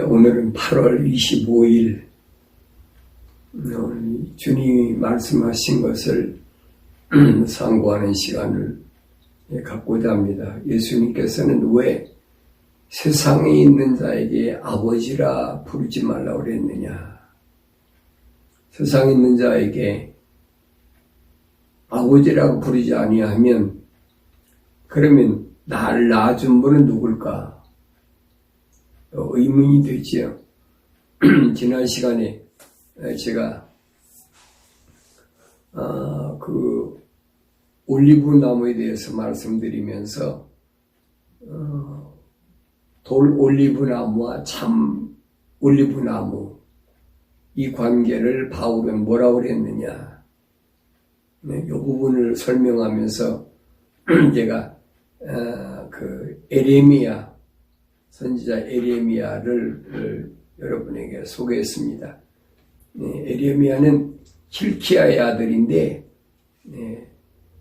오늘은 8월 25일 주님이 말씀하신 것을 상고하는 시간을 갖고자 합니다. 예수님께서는 왜 세상에 있는 자에게 아버지라 부르지 말라고 그랬느냐? 세상에 있는 자에게 아버지라고 부르지 아니하면 그러면 나를 낳아준 분은 누굴까? 의문이 되지요. 지난 시간에 제가 그 올리브 나무에 대해서 말씀드리면서 돌 올리브 나무와 참 올리브 나무 이 관계를 바울은 뭐라고 그랬느냐, 이 부분을 설명하면서 제가 그 에레미야 선지자 에레미야를 여러분에게 소개했습니다. 에레미야는 힐키야의 아들인데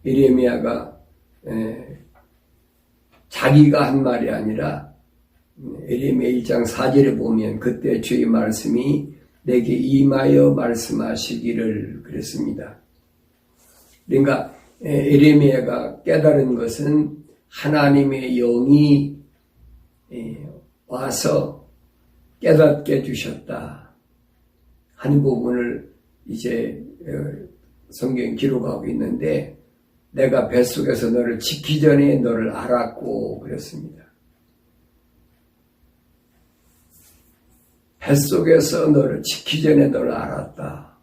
에레미야가 자기가 한 말이 아니라 에레미야 1장 4절에 보면 그때 주의 말씀이 내게 임하여 말씀하시기를 그랬습니다. 그러니까 에레미야가 깨달은 것은 하나님의 영이 와서 깨닫게 해주셨다 하는 부분을 이제 성경에 기록하고 있는데, 내가 뱃속에서 너를 짓기 전에 너를 알았고 그랬습니다. 뱃속에서 너를 짓기 전에 너를 알았다.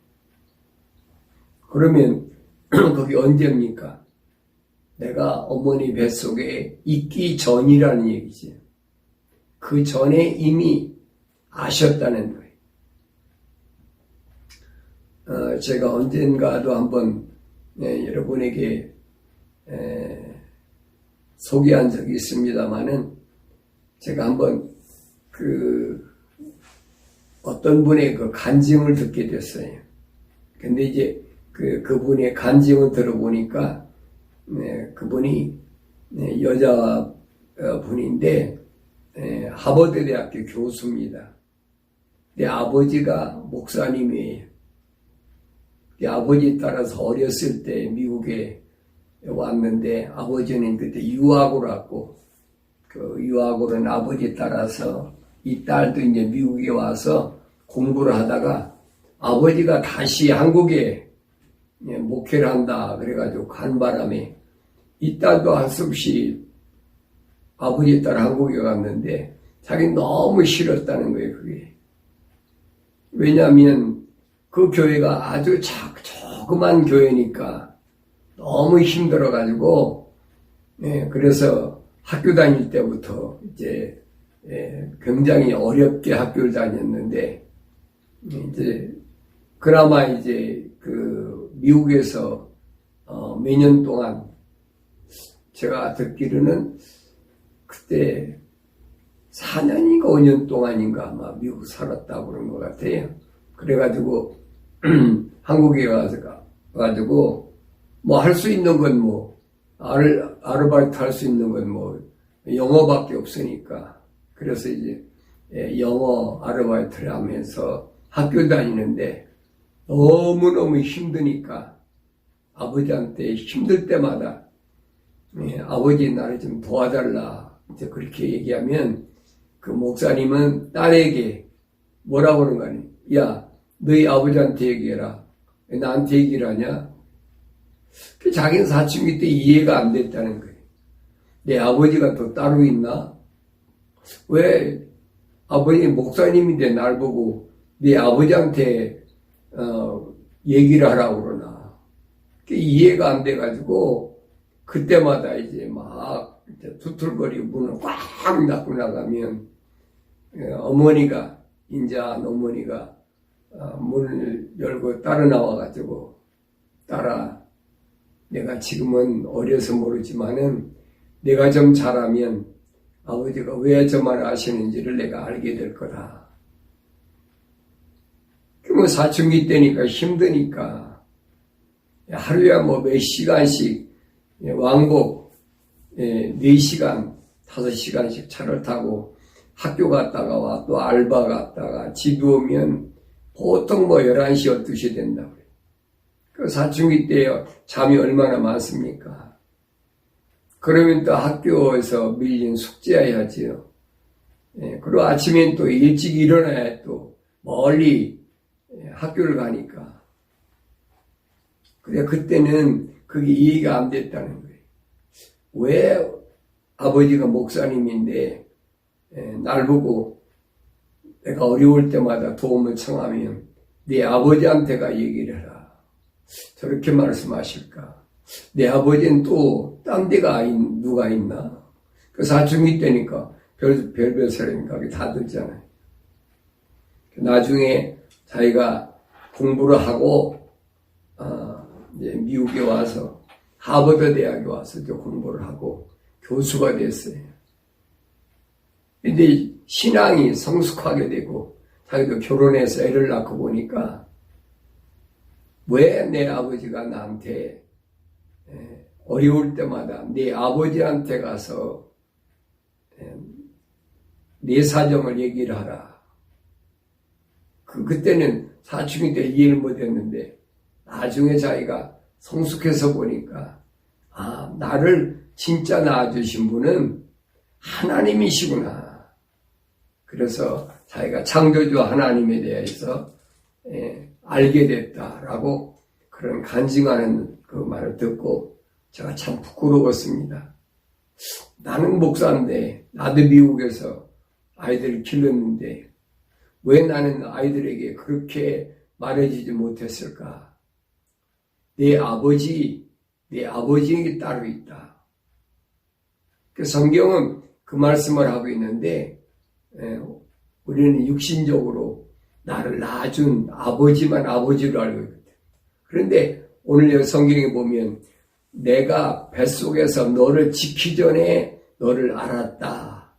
그러면 그게 언제입니까? 내가 어머니 뱃속에 있기 전이라는 얘기지. 그 전에 이미 아셨다는 거예요. 제가 언젠가도 한번 여러분에게 소개한 적이 있습니다만은, 제가 한번 어떤 분의 그 간증을 듣게 됐어요. 근데 이제 그분의 간증을 들어보니까 그분이 여자 분인데 하버드 대학교 교수입니다. 내 아버지가 목사님이에요. 내 아버지 따라서 어렸을 때 미국에 왔는데, 아버지는 그때 유학을 왔고, 그 유학을 온 아버지 따라서 이 딸도 이제 미국에 와서 공부를 하다가 아버지가 다시 한국에 목회를 한다 그래가지고 간 바람에 이 딸도 할 수 없이 아버지 따라 한국에 갔는데, 자기는 너무 싫었다는 거예요, 그게. 왜냐하면 그 교회가 아주 조그만 교회니까 너무 힘들어가지고, 그래서 학교 다닐 때부터 이제 굉장히 어렵게 학교를 다녔는데, 이제 그나마 이제 그 미국에서 몇 년 동안 제가 듣기로는 그때 4년인가 5년 동안인가 아마 미국 살았다고 그런 것 같아요. 그래가지고 한국에 가가지고 뭐 할 수 있는 건 뭐 아르바이트 할 수 있는 건 뭐 영어밖에 없으니까, 그래서 이제 영어 아르바이트를 하면서 학교 다니는데 너무너무 힘드니까 아버지한테 힘들 때마다 아버지 나를 좀 도와달라 이제 그렇게 얘기하면, 그 목사님은 딸에게 뭐라고 그러는 거 아니에요? 야, 너희 아버지한테 얘기해라. 왜 나한테 얘기를 하냐? 자기는 사춘기 때 이해가 안 됐다는 거예요. 내 아버지가 또 따로 있나? 왜 아버지 목사님인데 날 보고 네 아버지한테 얘기를 하라고 그러나? 이해가 안 돼가지고 그때마다 이제 막 두툴거리고 문을 꽉 닫고 나가면 어머니가, 인자한 어머니가 문을 열고 따라 나와가지고, 딸아, 내가 지금은 어려서 모르지만은 내가 좀 자라면 아버지가 왜 저 말을 하시는지를 내가 알게 될 거다. 뭐 사춘기 때니까 힘드니까 하루에 뭐 몇 시간씩 왕복 4시간, 5시간씩 차를 타고 학교 갔다가 와, 또 알바 갔다가 집에 오면 보통 11시, 12시 된다고 그래요. 그 사춘기 때 잠이 얼마나 많습니까? 그러면 또 학교에서 밀린 숙제해야지요. 그리고 아침엔 또 일찍 일어나야 또 멀리 학교를 가니까. 근데 그때는 그게 이해가 안 됐다는 거예요. 왜 아버지가 목사님인데 날 보고 내가 어려울 때마다 도움을 청하면 네 아버지한테가 얘기를 해라. 저렇게 말씀하실까? 내 아버지는 또 딴 데가 누가 있나? 그 사춘기 때니까 별별 사람이 다 듣잖아요. 나중에 자기가 공부를 하고 이제 미국에 와서 하버드 대학에 와서 또 공부를 하고 교수가 됐어요. 근데 신앙이 성숙하게 되고 자기도 결혼해서 애를 낳고 보니까 왜 내 아버지가 나한테 어려울 때마다 내 아버지한테 가서 내 사정을 얘기를 하라. 그때는 사춘기 때 이해를 못했는데 나중에 자기가 성숙해서 보니까 나를 진짜 낳아주신 분은 하나님이시구나. 그래서 자기가 창조주 하나님에 대해서 알게 됐다라고 그런 간증하는 그 말을 듣고 제가 참 부끄러웠습니다. 나는 목사인데 나도 미국에서 아이들을 길렀는데 왜 나는 아이들에게 그렇게 말해주지 못했을까? 내 아버지에게 따로 있다. 그 성경은 그 말씀을 하고 있는데 우리는 육신적으로 나를 낳아준 아버지만 아버지로 알고 있거든. 그런데 오늘 성경에 보면 내가 뱃속에서 너를 짓기 전에 너를 알았다.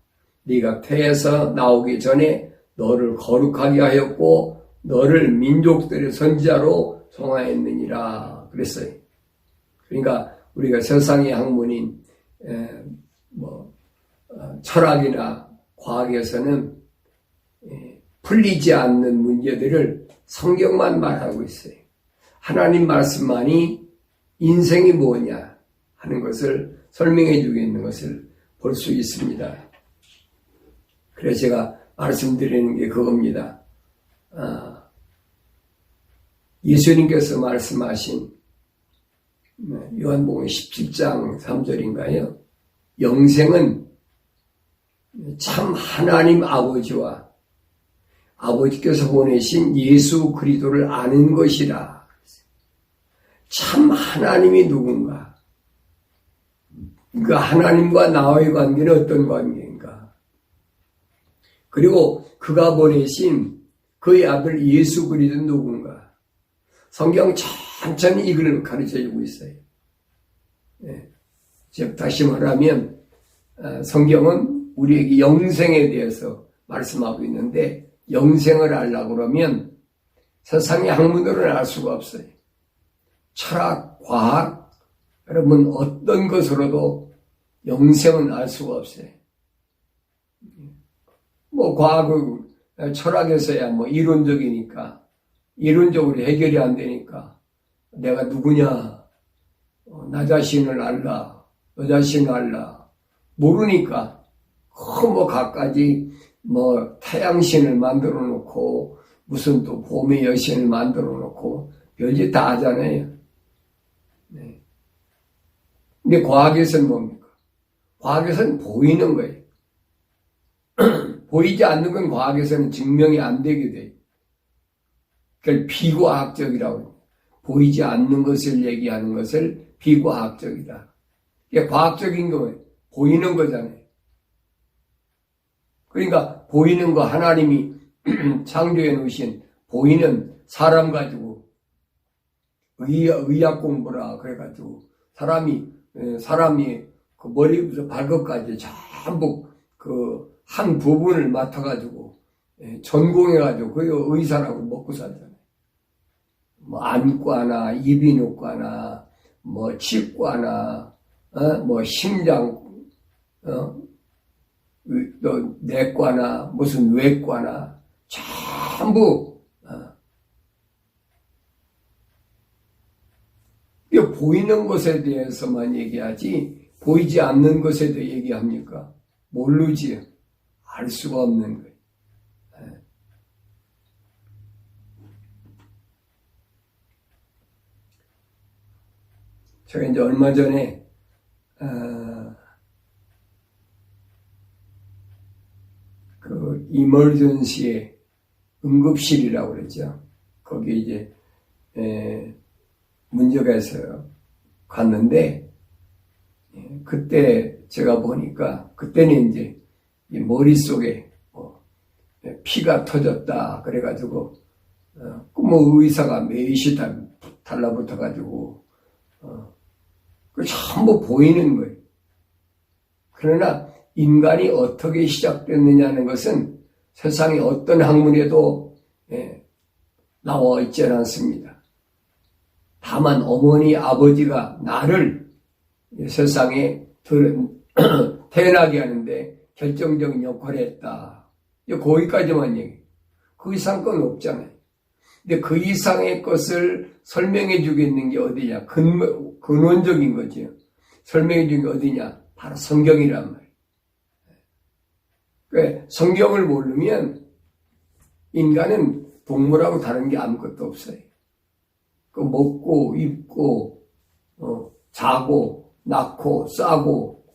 네가 태에서 나오기 전에 너를 거룩하게 하였고 너를 민족들의 선지자로 정하였느니라 그랬어요. 그러니까 우리가 세상의 학문인 철학이나 과학에서는 풀리지 않는 문제들을 성경만 말하고 있어요. 하나님 말씀만이 인생이 뭐냐 하는 것을 설명해 주고 있는 것을 볼 수 있습니다. 그래서 제가 말씀드리는 게 그겁니다. 예수님께서 말씀하신 요한복음 17장 3절인가요? 영생은 참 하나님 아버지와 아버지께서 보내신 예수 그리스도를 아는 것이라. 참 하나님이 누군가? 그 하나님과 나와의 관계는 어떤 관계인가? 그리고 그가 보내신 그의 아들 예수 그리스도는 누군가? 성경 천천히 이걸 가르쳐주고 있어요. 즉 다시 말하면 성경은 우리에게 영생에 대해서 말씀하고 있는데 영생을 알려고 그러면 세상의 학문으로는 알 수가 없어요. 철학, 과학, 여러분 어떤 것으로도 영생은 알 수가 없어요. 과학은 철학에서야 이론적이니까 이론적으로 해결이 안 되니까 내가 누구냐, 나 자신을 알라, 너 자신을 알라 모르니까 각가지 태양신을 만들어 놓고 무슨 또 봄의 여신을 만들어 놓고 별짓 다 하잖아요. 네. 근데 과학에서는 뭡니까? 과학에서는 보이는 거예요. 보이지 않는 건 과학에서는 증명이 안 되게 돼요. 그걸 비과학적이라고 해요. 보이지 않는 것을 얘기하는 것을 비과학적이다. 이게 과학적인 거예요. 보이는 거잖아요. 그러니까 보이는 거 하나님이 창조해 놓으신 보이는 사람 가지고 의학 공부라 그래가지고 사람이 그 머리부터 발끝까지 전부 그 한 부분을 맡아가지고 전공해가지고 그 의사라고 먹고 살잖아요. 안과나 이비인후과나 치과나 심장 또 내과나 무슨 외과나 전부 보이는 것에 대해서만 얘기하지 보이지 않는 것에 대해 얘기합니까? 모르지. 알 수가 없는 거예요. 제가 이제 얼마 전에 그 이머전시의 응급실이라고 그러죠. 거기 이제 문제가 있어요. 갔는데 그때 제가 보니까 그때는 이제 머릿속에 피가 터졌다 그래가지고 뭐 의사가 몇이 달라붙어가지고 그 전부 보이는 거예요. 그러나 인간이 어떻게 시작됐느냐는 것은 세상에 어떤 학문에도 나와 있지 않습니다. 다만 어머니 아버지가 나를 세상에 태어나게 하는데 결정적인 역할을 했다. 거기까지만 얘기해요. 그 이상 건 없잖아요. 근데 그 이상의 것을 설명해 주겠는 게 어디냐? 근원적인 거죠. 설명해 주는 게 어디냐? 바로 성경이란 말이에요. 그러니까 성경을 모르면 인간은 동물하고 다른 게 아무것도 없어요. 그 먹고 입고 자고 낳고 싸고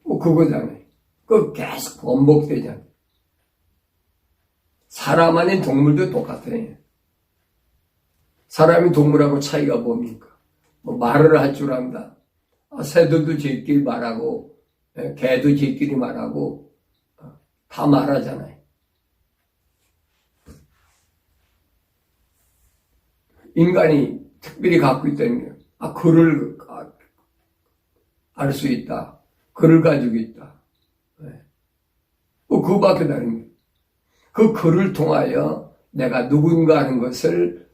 뭐 그거잖아요. 그거 계속 반복되잖아요. 사람 아닌 동물도 똑같아요. 사람이 동물하고 차이가 뭡니까? 뭐 말을 할 줄 안다. 새들도 지끼리 말하고 개도 지끼리 말하고 다 말하잖아요. 인간이 특별히 갖고 있다는 게 글을 알 수 있다. 글을 가지고 있다. 그거밖에 다른 거예요. 그 글을 통하여 내가 누군가 하는 것을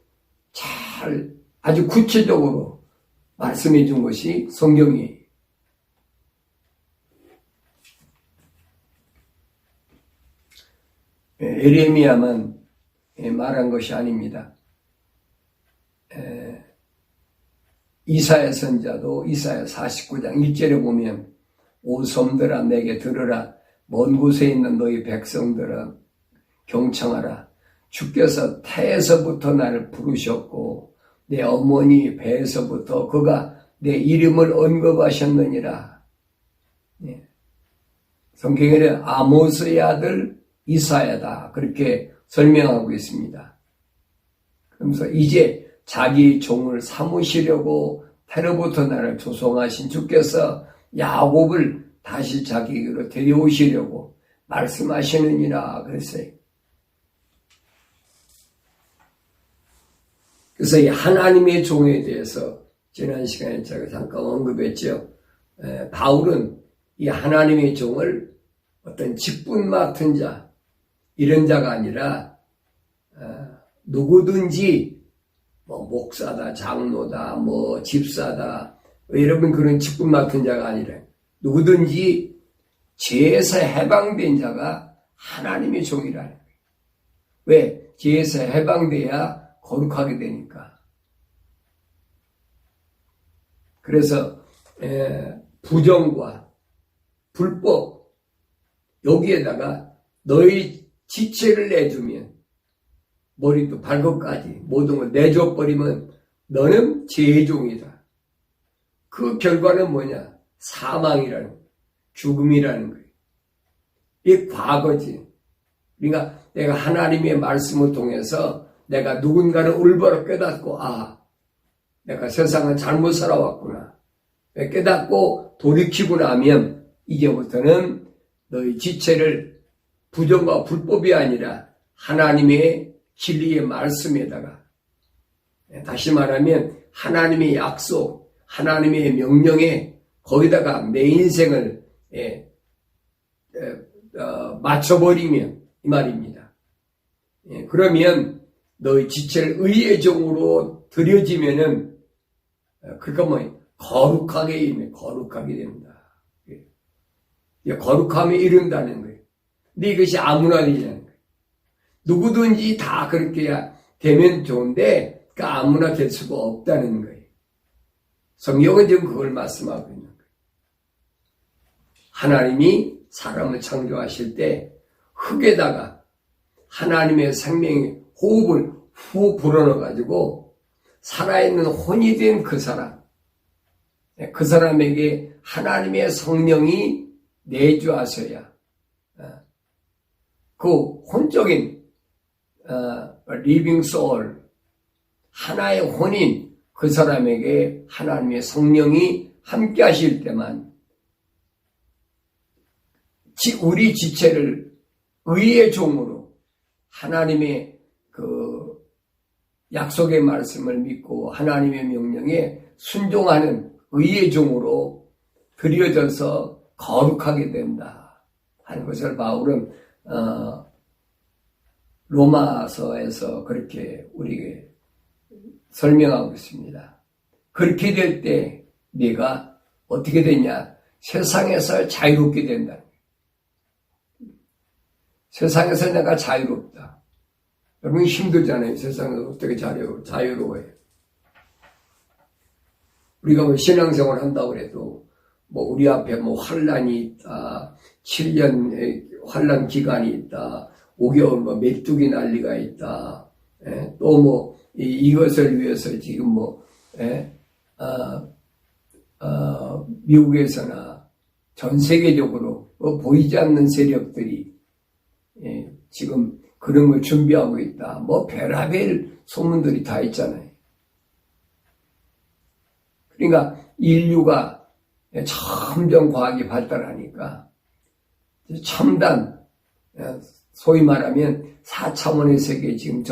잘 아주 구체적으로 말씀해 준 것이 성경이에요. 에레미야만 말한 것이 아닙니다. 이사야 선자도 이사야 49장 1절에 보면 오 섬들아 내게 들으라 먼 곳에 있는 너희 백성들아 경청하라 주께서 태에서부터 나를 부르셨고 내 어머니 배에서부터 그가 내 이름을 언급하셨느니라. 성경에는 아모스의 아들 이사야다 그렇게 설명하고 있습니다. 그러면서 이제 자기 종을 삼으시려고 태로부터 나를 조성하신 주께서 야곱을 다시 자기에게로 데려오시려고 말씀하시느니라 그랬어요. 그래서 이 하나님의 종에 대해서 지난 시간에 제가 잠깐 언급했죠. 바울은 이 하나님의 종을 어떤 직분 맡은 자 이런 자가 아니라 누구든지 뭐 목사다 장로다 뭐 집사다 여러분 그런 직분 맡은 자가 아니라 누구든지 죄에서 해방된 자가 하나님의 종이라는 거예요. 왜? 죄에서 해방돼야 거룩하게 되니까. 그래서 부정과 불법 여기에다가 너희 지체를 내주면 머리도 발끝까지 모든 걸 내줘버리면 너는 죄의 종이다. 그 결과는 뭐냐? 사망이라는 거예요. 죽음이라는 거예요. 이 과거지. 그러니까 내가 하나님의 말씀을 통해서 내가 누군가를 올바로 깨닫고 내가 세상을 잘못 살아왔구나. 깨닫고 돌이키고 나면 이제부터는 너희 지체를 부정과 불법이 아니라 하나님의 진리의 말씀에다가 다시 말하면 하나님의 약속, 하나님의 명령에 거기다가 내 인생을 맞춰버리면 이 말입니다. 그러면 너희 지체를 의의 종으로 드려지면은 그러니까 뭐 거룩하게 된다. 거룩함에 이른다는 거예요. 근데 이것이 아무나 되냐는 거예요. 누구든지 다 그렇게 되면 좋은데 그 아무나 될 수가 없다는 거예요. 성경은 지금 그걸 말씀하고 있는 거예요. 하나님이 사람을 창조하실 때 흙에다가 하나님의 생명의 호흡을 후 불어넣어가지고 살아있는 혼이 된 그 사람, 그 사람에게 하나님의 성령이 내주하셔야 그 혼적인 리빙 소울, 하나의 혼인 그 사람에게 하나님의 성령이 함께 하실 때만 우리 지체를 의의 종으로 하나님의 그 약속의 말씀을 믿고 하나님의 명령에 순종하는 의의 종으로 드려져서 거룩하게 된다 하는 것을 바울은 로마서에서 그렇게 우리에게 설명하고 있습니다. 그렇게 될 때 네가 어떻게 되냐? 세상에서 자유롭게 된다. 세상에서 내가 자유롭다. 여러분 힘들잖아요. 세상에서 어떻게 자유로워요? 우리가 뭐 신앙생활 한다고 해도 뭐 우리 앞에 뭐 환란이 있다. 7년 환란 기간이 있다. 5개월 뭐 메뚜기 난리가 있다. 또 뭐 이것을 위해서 지금 뭐 미국에서나 전 세계적으로 뭐 보이지 않는 세력들이 지금 그런 걸 준비하고 있다. 뭐 별의별 소문들이 다 있잖아요. 그러니까 인류가 점점 과학이 발달하니까 첨단, 소위 말하면 4차원의 세계에 지금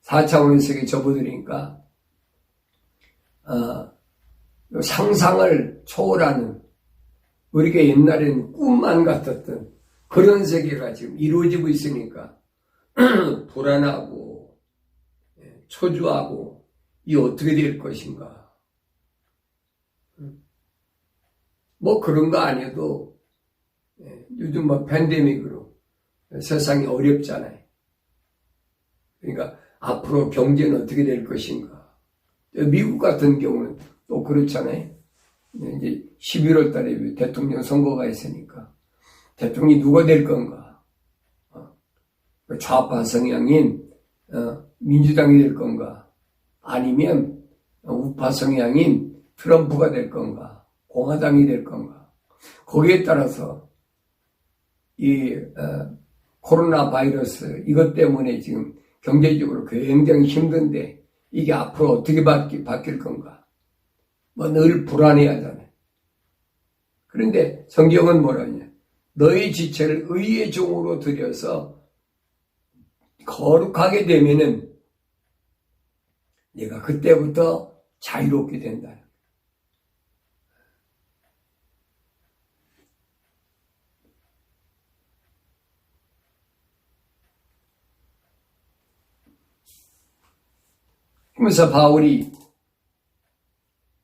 4차원의 세계에 접어들으니까 상상을 초월하는, 우리가 옛날에는 꿈만 같았던 그런 세계가 지금 이루어지고 있으니까 불안하고 초조하고 이 어떻게 될 것인가. 뭐 그런 거 아니어도 요즘 뭐 팬데믹으로 세상이 어렵잖아요. 그러니까 앞으로 경제는 어떻게 될 것인가. 미국 같은 경우는 또 그렇잖아요. 이제 11월 달에 대통령 선거가 있으니까 대통령이 누가 될 건가? 좌파 성향인 민주당이 될 건가? 아니면 우파 성향인 트럼프가 될 건가? 공화당이 될 건가? 거기에 따라서 이 코로나 바이러스 이것 때문에 지금 경제적으로 굉장히 힘든데 이게 앞으로 어떻게 바뀔 건가? 뭐 늘 불안해하잖아요. 그런데 성경은 뭐라냐? 너희 지체를 의의 종으로 들여서 거룩하게 되면은 내가 그때부터 자유롭게 된다. 그러면서 바울이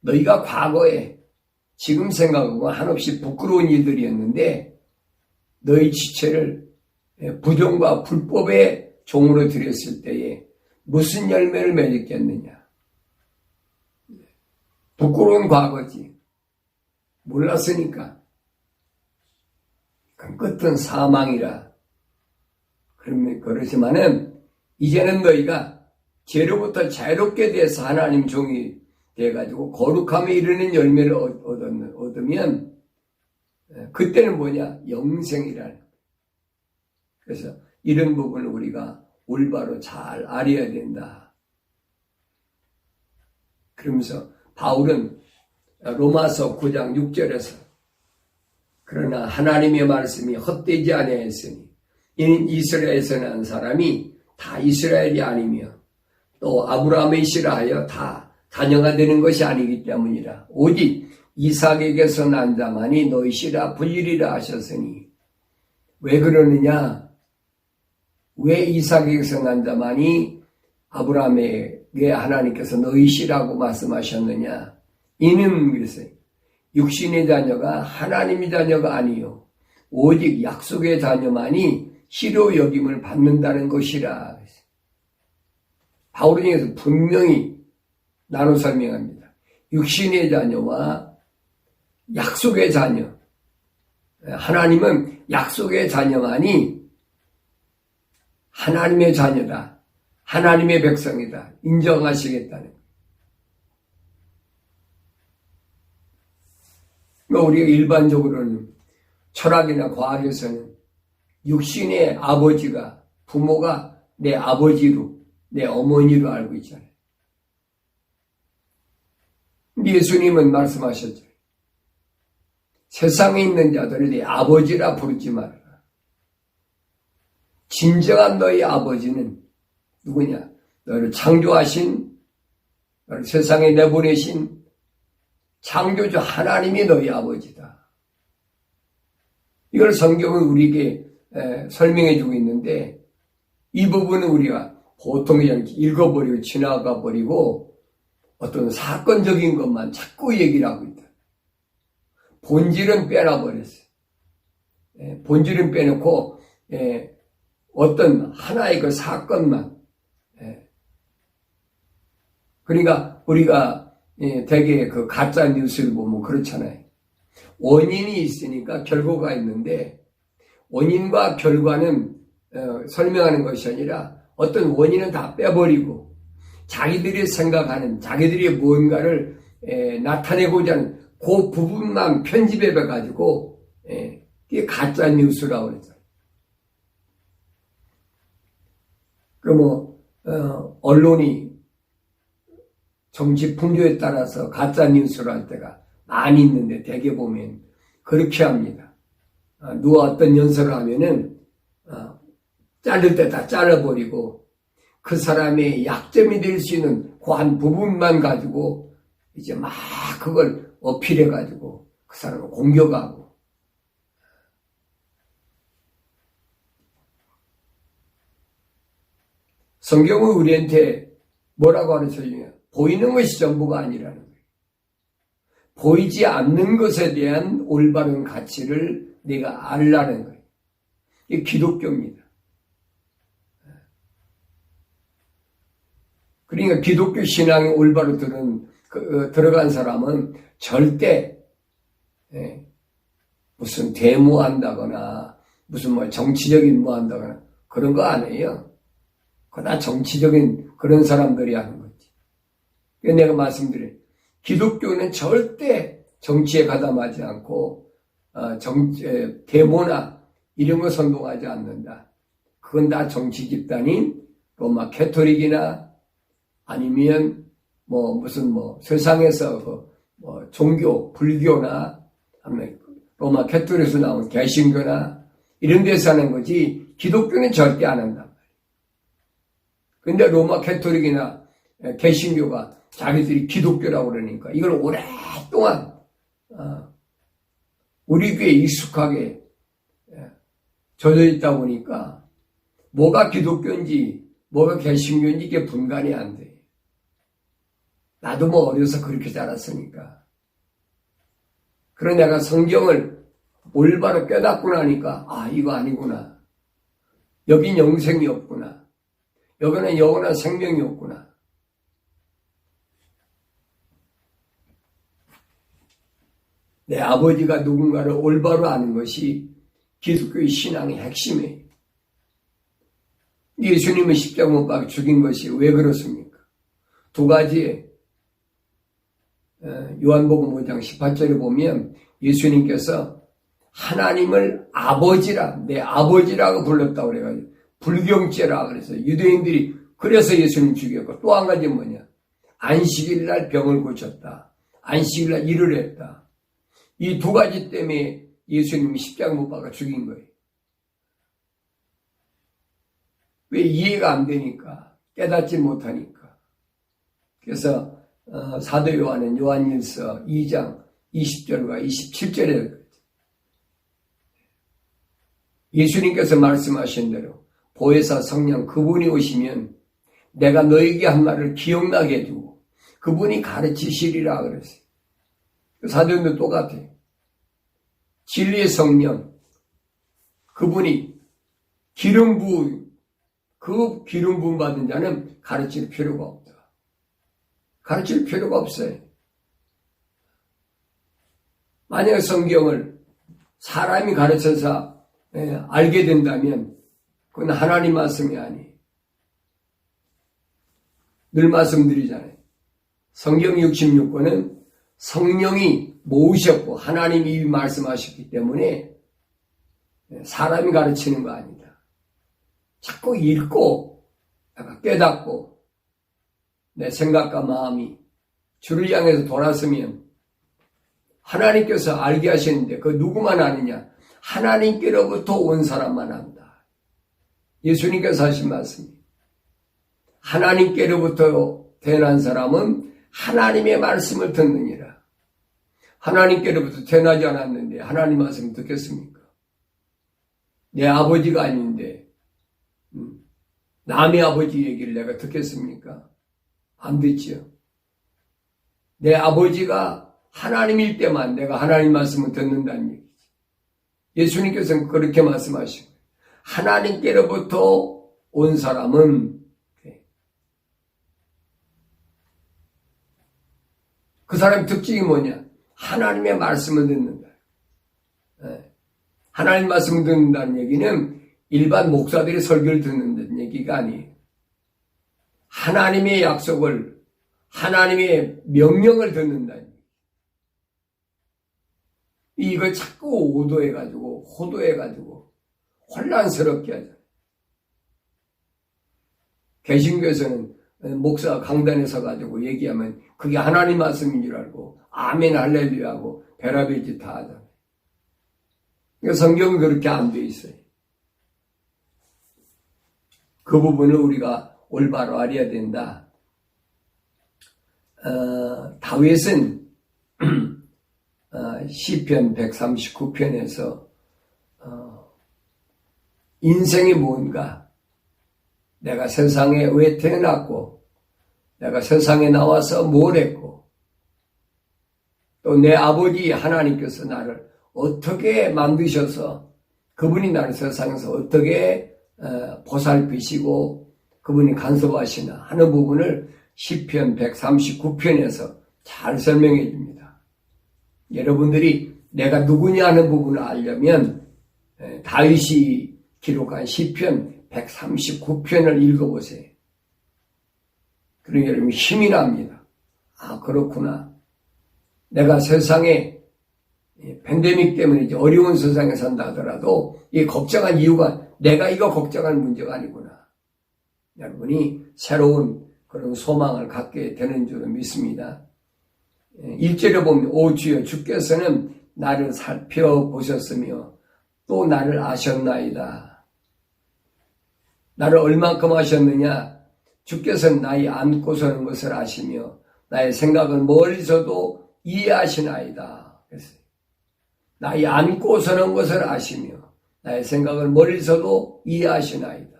너희가 과거에 지금 생각하고 한없이 부끄러운 일들이었는데 너희 지체를 부정과 불법의 종으로 들였을 때에 무슨 열매를 맺었겠느냐. 부끄러운 과거지. 몰랐으니까. 그 끝은 사망이라. 그렇지만은 이제는 너희가 죄로부터 자유롭게 돼서 하나님 종이 돼가지고 거룩함에 이르는 열매를 얻으면 그때는 뭐냐? 영생이라는. 그래서 이런 부분을 우리가 올바로 잘 알아야 된다. 그러면서 바울은 로마서 9장 6절에서 그러나 하나님의 말씀이 헛되지 아니하였으니 이는 이스라엘에서 난 사람이 다 이스라엘이 아니며 또 아브라함의 씨라 하여 다 자녀가 되는 것이 아니기 때문이라. 오직 이삭에게서 난 자만이 너희 씨라 불리리라 하셨으니. 왜 그러느냐? 왜 이삭에게서 난 자만이 아브라함에게 하나님께서 너희 씨라고 말씀하셨느냐? 이는 그랬어요. 육신의 자녀가 하나님의 자녀가 아니요 오직 약속의 자녀만이 희로 여김을 받는다는 것이라. 바울은 여기서 분명히 나눠 설명합니다. 육신의 자녀와 약속의 자녀. 하나님은 약속의 자녀만이 하나님의 자녀다. 하나님의 백성이다. 인정하시겠다는 거예요. 그러니까 우리가 일반적으로는 철학이나 과학에서는 육신의 아버지가, 부모가 내 아버지로, 내 어머니로 알고 있잖아요. 예수님은 말씀하셨죠. 세상에 있는 자들을 내 아버지라 부르지 말아라. 진정한 너희 아버지는 누구냐? 너를 창조하신, 너를 세상에 내보내신 창조주 하나님이 너희 아버지다. 이걸 성경은 우리에게 설명해 주고 있는데, 이 부분은 우리가 보통 그냥 읽어버리고 지나가 버리고 어떤 사건적인 것만 자꾸 얘기를 하고 있다. 본질은 빼놔버렸어요. 본질은 빼놓고 어떤 하나의 그 사건만. 그러니까 우리가 되게 그 가짜 뉴스를 보면 그렇잖아요. 원인이 있으니까 결과가 있는데, 원인과 결과는 설명하는 것이 아니라 어떤 원인은 다 빼버리고 자기들이 생각하는, 자기들이 무언가를 나타내고자 하는 그 부분만 편집해가지고 이게 가짜 뉴스라고 그랬잖아요. 언론이 정치 풍조에 따라서 가짜 뉴스를 할 때가 많이 있는데, 대개 보면 그렇게 합니다. 누가 어떤 연설을 하면은 자를 때 다 잘라버리고 그 사람의 약점이 될 수 있는 그 한 부분만 가지고 이제 막 그걸 어필해가지고 그 사람을 공격하고. 성경은 우리한테 뭐라고 가르쳐주냐? 보이는 것이 전부가 아니라는 거예요. 보이지 않는 것에 대한 올바른 가치를 내가 알라는 거예요. 이게 기독교입니다. 그러니까 기독교 신앙에 올바로 들어간 사람은 절대 무슨 데모한다거나 무슨 정치적인 뭐 한다거나 그런 거 아니에요. 그거 다 정치적인 그런 사람들이 하는 거지. 그래서 내가 말씀드려요. 기독교는 절대 정치에 가담하지 않고 데모나 이런 거 선동하지 않는다. 그건 다 정치 집단인 로마 캐토릭이나 아니면 세상에서 종교 불교나 아니면 로마 캐토릭에서 나온 개신교나 이런 데서 하는 거지, 기독교는 절대 안 한단 말이에요. 근데 로마 캐토릭이나 개신교가 자기들이 기독교라고 그러니까 이걸 오랫동안 우리 귀에 익숙하게 젖어 있다 보니까 뭐가 기독교인지 뭐가 개신교인지 이게 분간이 안 돼. 나도 어려서 그렇게 자랐으니까. 그런 내가 성경을 올바로 깨닫고 나니까 이거 아니구나. 여긴 영생이 없구나. 여기는 영원한 생명이 없구나. 내 아버지가 누군가를 올바로 아는 것이 기독교의 신앙의 핵심이에요. 예수님은 십자가 못 박아 죽인 것이 왜 그렇습니까? 두 가지에 요한복음 5장 18절에 보면 예수님께서 하나님을 아버지라, 내 아버지라고 불렀다고 그래가지고 불경죄라 그래서 유대인들이 그래서 예수님 죽였고, 또 한 가지 뭐냐? 안식일날 병을 고쳤다. 안식일날 일을 했다. 이 두 가지 때문에 예수님이 십자가 못 박아 죽인 거예요. 왜? 이해가 안 되니까, 깨닫지 못하니까. 그래서 사도 요한은 요한일서 2장 20절과 27절에 예수님께서 말씀하신 대로 보혜사 성령 그분이 오시면 내가 너에게 한 말을 기억나게 해주고 그분이 가르치시리라 그랬어요. 사도행도 똑같아요. 진리의 성령, 그분이 그 기름 부음 받은 자는 가르칠 필요가 없다. 가르칠 필요가 없어요. 만약 성경을 사람이 가르쳐서 알게 된다면 그건 하나님 말씀이 아니에요. 늘 말씀드리잖아요. 성경 66권은 성령이 모으셨고 하나님이 말씀하셨기 때문에 사람이 가르치는 거 아니다. 자꾸 읽고 깨닫고 내 생각과 마음이 주를 향해서 돌았으면 하나님께서 알게 하시는데 그 누구만 아느냐? 하나님께로부터 온 사람만 안다. 예수님께서 하신 말씀이 하나님께로부터 태어난 사람은 하나님의 말씀을 듣느니라. 하나님께로부터 태어나지 않았는데 하나님 말씀을 듣겠습니까? 내 아버지가 아닌데 남의 아버지 얘기를 내가 듣겠습니까? 안 듣지요. 내 아버지가 하나님일 때만 내가 하나님 말씀을 듣는다는 얘기지. 예수님께서는 그렇게 말씀하시고 하나님께로부터 온 사람은 그 사람의 특징이 뭐냐? 하나님의 말씀을 듣는다. 하나님 말씀을 듣는다는 얘기는 일반 목사들이 설교를 듣는다는 얘기가 아니에요. 하나님의 약속을, 하나님의 명령을 듣는다는 얘기예요. 이걸 자꾸 오도해가지고, 호도해가지고, 혼란스럽게 하잖아요. 개신교에서는 목사가 강단에 서가지고 얘기하면 그게 하나님 말씀인 줄 알고, 아멘, 할렐루야 하고, 별의별 짓 다 하잖아요. 그러니까 성경은 그렇게 안 돼 있어요. 그 부분을 우리가 올바로 알아야 된다. 다윗은 시편 139편에서 인생이 뭔가, 내가 세상에 왜 태어났고, 내가 세상에 나와서 뭘 했고, 또 내 아버지 하나님께서 나를 어떻게 만드셔서 그분이 나를 세상에서 어떻게 보살피시고 그분이 간섭하시나 하는 부분을 시편 139편에서 잘 설명해 줍니다. 여러분들이 내가 누구냐 하는 부분을 알려면 다윗이 기록한 시편 139편을 읽어보세요. 그러면 여러분 힘이 납니다. 아, 그렇구나. 내가 세상에 팬데믹 때문에 이제 어려운 세상에 산다 하더라도 이 걱정한 이유가 내가 이거 걱정할 문제가 아니구나. 여러분이 새로운 그런 소망을 갖게 되는 줄을 믿습니다. 1절에 보면 오 주여 주께서는 나를 살펴보셨으며 또 나를 아셨나이다. 나를 얼만큼 아셨느냐? 주께서는 나의 안고 서는 것을 아시며 나의 생각을 멀리서도 이해하시나이다. 그랬어요. 나의 안고 서는 것을 아시며 나의 생각을 멀리서도 이해하시나이다.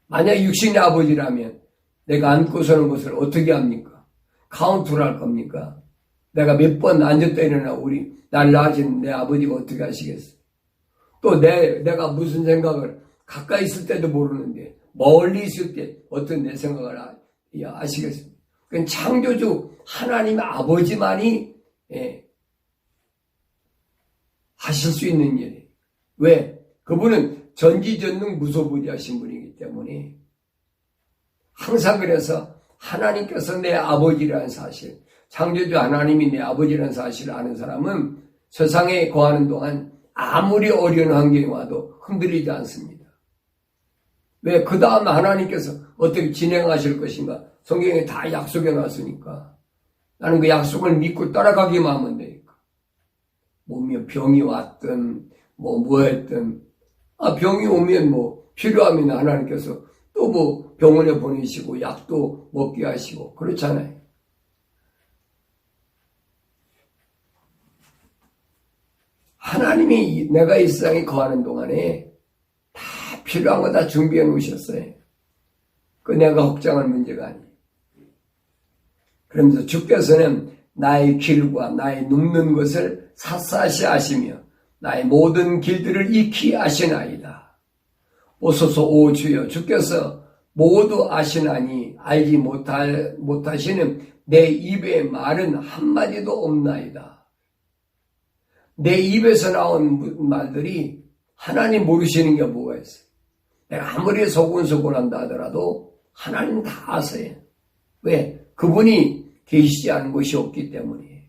만약 육신의 아버지라면 내가 안고 서는 것을 어떻게 합니까? 카운트를 할 겁니까? 내가 몇 번 앉았다 일어나 날 낳으신 내 아버지가 어떻게 하시겠어요? 또 내가 무슨 생각을 가까이 있을 때도 모르는데 멀리 있을 때 어떤 내 생각을 아시겠습니까? 그건 창조주 하나님 아버지만이 하실 수 있는 일이에요. 왜? 그분은 전지전능 무소부지하신 분이기 때문에 항상 그래서 하나님께서 내 아버지라는 사실, 창조주 하나님이 내 아버지라는 사실을 아는 사람은 세상에 거하는 동안 아무리 어려운 환경이 와도 흔들리지 않습니다. 왜? 그 다음 하나님께서 어떻게 진행하실 것인가? 성경에 다 약속해 놨으니까 나는 그 약속을 믿고 따라가기만 하면 되니까. 몸에 병이 왔든 뭐 했든 병이 오면 필요하면 하나님께서 또 병원에 보내시고 약도 먹게 하시고 그렇잖아요. 하나님이 내가 이 세상에 거하는 동안에 다 필요한 거 다 준비해 놓으셨어요. 그 내가 걱정할 문제가 아니에요. 그러면서 주께서는 나의 길과 나의 눕는 것을 샅샅이 아시며 나의 모든 길들을 익히 아시나이다. 오소서 오 주여, 주께서 모두 아시나니 알지 못하시는 내 입의 말은 한마디도 없나이다. 내 입에서 나온 말들이 하나님 모르시는 게 뭐가 있어요? 내가 아무리 소곤소곤한다 하더라도 하나님 다 아세요. 왜? 그분이 계시지 않은 곳이 없기 때문이에요.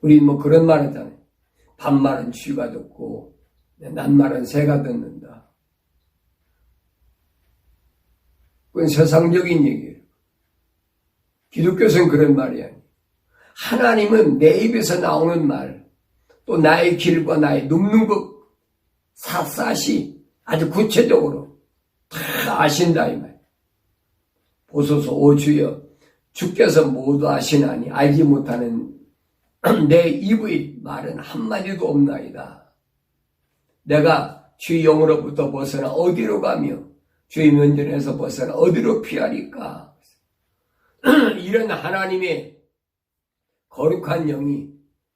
우리 뭐 그런 말 하잖아요. 반말은 쥐가 듣고 낱말은 새가 듣는다. 그건 세상적인 얘기예요. 기독교에서는 그런 말이 아니에요. 하나님은 내 입에서 나오는 말, 또 나의 길과 나의 눕는 것 샅샅이 아주 구체적으로 다 아신다 이 말. 보소서 오 주여, 주께서 모두 아시나니 알지 못하는 내 입의 말은 한마디도 없나이다. 내가 주의 영으로부터 벗어나 어디로 가며 주의 면전에서 벗어나 어디로 피하리까. 이런 하나님의 거룩한 영이